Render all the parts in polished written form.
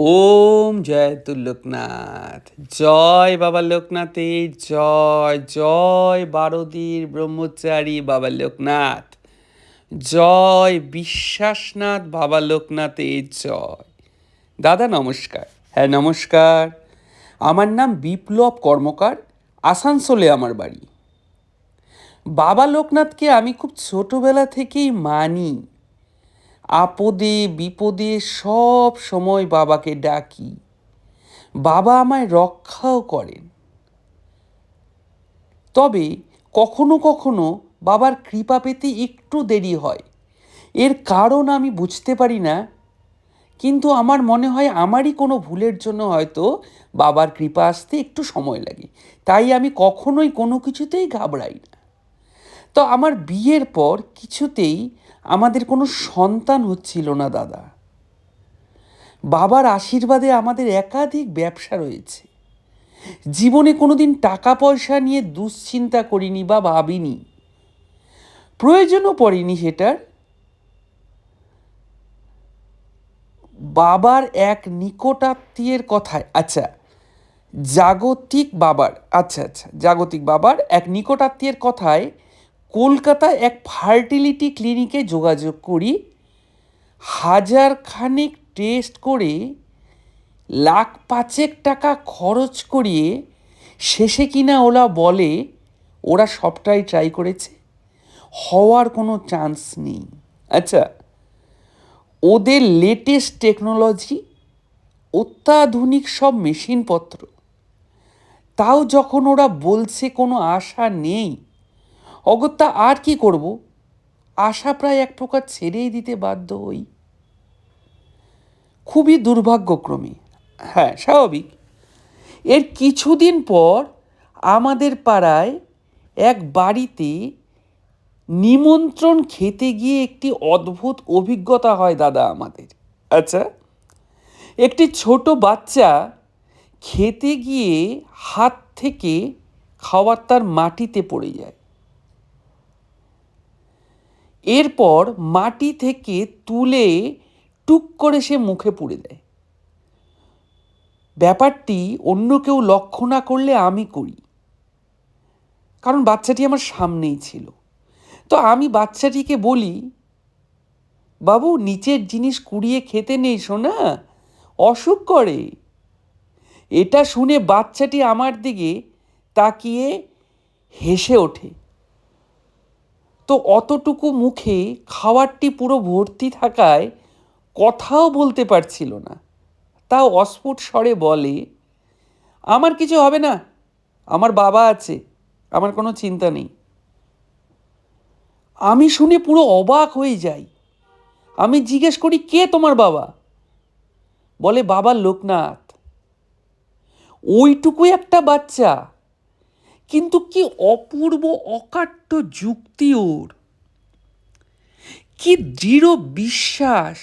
ওম জয়তু লোকনাথ। জয় বাবা লোকনাথের জয়। জয় বারদীর ব্রহ্মচারী বাবা লোকনাথ। জয় বিশ্বাসনাথ বাবা লোকনাথের জয়। দাদা নমস্কার। হ্যাঁ নমস্কার। আমার নাম বিপ্লব কর্মকার। আসানসোলে আমার বাড়ি। বাবা লোকনাথকে আমি খুব ছোটবেলা থেকেই মানি। আপদে বিপদে সব সময় বাবাকে ডাকি। বাবা আমায় রক্ষাও করেন। তবে কখনো কখনো বাবার কৃপা পেতে একটু দেরি হয়। এর কারণ আমি বুঝতে পারি না, কিন্তু আমার মনে হয় আমারই কোনো ভুলের জন্য হয়তো বাবার কৃপা আসতে একটু সময় লাগে। তাই আমি কখনোই কোনো কিছুতেই ঘাবড়াই না। তো আমার বিয়ের পর কিছুতেই আমাদের কোনো সন্তান হচ্ছিল না দাদা। বাবার আশীর্বাদে আমাদের একাধিক ব্যবসা রয়েছে। জীবনে কোনোদিন টাকা পয়সা নিয়ে দুশ্চিন্তা করিনি বা ভাবিনি, প্রয়োজনও পড়েনি সেটার। বাবার এক নিকটাত্মীয়ের কথায় জাগতিক বাবার এক নিকটাত্মীয়ের কথায় কলকাতায় এক ফার্টিলিটি ক্লিনিকে যোগাযোগ করি। 1000 খানেক টেস্ট করে 1,05,000 টাকা খরচ করিয়ে শেষে কিনা ওরা বলে ওরা সবটাই ট্রাই করেছে, হওয়ার কোনো চান্স নেই। ওদের লেটেস্ট টেকনোলজি, অত্যাধুনিক সব মেশিনপত্র, তাও যখন ওরা বলছে কোনো আশা নেই, অগত্যা আর কি করব, আশা প্রায় এক প্রকার ছেড়েই দিতে বাধ্য হই। খুবই দুর্ভাগ্যক্রমে, হ্যাঁ স্বাভাবিক, এর কিছুদিন পর আমাদের পাড়ায় এক বাড়িতে নিমন্ত্রণ খেতে গিয়ে একটি অদ্ভুত অভিজ্ঞতা হয় দাদা আমাদের। একটি ছোট বাচ্চা খেতে গিয়ে হাত থেকে খাবার তার মাটিতে পড়ে যায়। এরপর মাটি থেকে তুলে টুক করে সে মুখে পুরে দেয়। ব্যাপারটি অন্য কেউ লক্ষ্য না করলে আমি করি, কারণ বাচ্চাটি আমার সামনেই ছিল। তো আমি বাচ্চাটিকে বলি, বাবু নিচের জিনিস কুড়িয়ে খেতে নেই সোনা, অসুখ করে। এটা শুনে বাচ্চাটি আমার দিকে তাকিয়ে হেসে ওঠে। তো অতটুকু মুখে খাবারটি পুরো ভর্তি থাকায় কথাও বলতে পারছিল না। তাও অস্ফুট স্বরে বলে, আমার কিছু হবে না, আমার বাবা আছে, আমার কোনো চিন্তা নেই। আমি শুনে পুরো অবাক হয়ে যাই। আমি জিজ্ঞেস করি, কে তোমার বাবা? বলে, বাবা লোকনাথ। ওইটুকু একটা বাচ্চা, কিন্তু কি অপূর্ব অকাট্য যুক্তি ওর, কি দৃঢ় বিশ্বাস।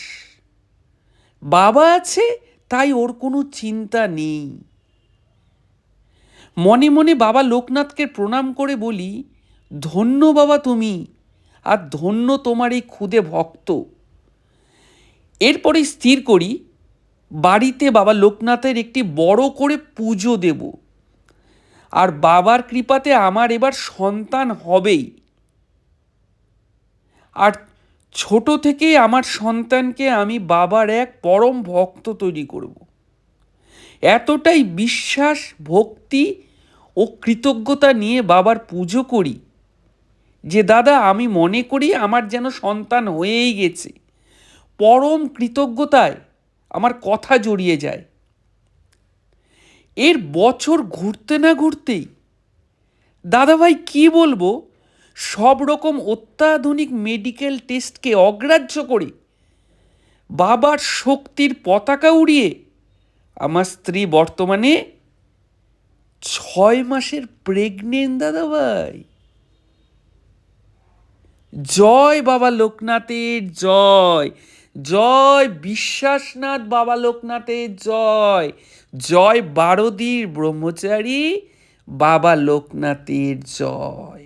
বাবা আছে তাই ওর কোনো চিন্তা নেই। মনে মনে বাবা লোকনাথকে প্রণাম করে বলি, ধন্য বাবা তুমি, আর ধন্য তোমার এই ক্ষুদে ভক্ত। এরপরে স্থির করি বাড়িতে বাবা লোকনাথের একটি বড় করে পুজো দেব, আর বাবার কৃপাতে আমার এবার সন্তান হবেই। আর ছোট থেকেই আমার সন্তানকে আমি বাবার এক পরম ভক্ত তৈরি করব। এতটাই বিশ্বাস, ভক্তি ও কৃতজ্ঞতা নিয়ে বাবার পুজো করি যে দাদা আমি মনে করি আমার যেন সন্তান হয়েই গেছে। পরম কৃতজ্ঞতায় আমার কথা জড়িয়ে যায়। এর বছর ঘুরতে না ঘুরতেই দাদাভাই কি বলবো, সব রকম অত্যাধুনিক মেডিকেল টেস্টকে অগ্রাহ্য করে বাবার শক্তির পতাকা উড়িয়ে আমার স্ত্রী বর্তমানে 6 মাসের প্রেগনেন্ট দাদাভাই। জয় বাবা লোকনাথের জয়। জয় বিশ্বাসনাথ বাবা লোকনাথের জয়। জয় বারদীর ব্রহ্মচারী বাবা লোকনাথের জয়।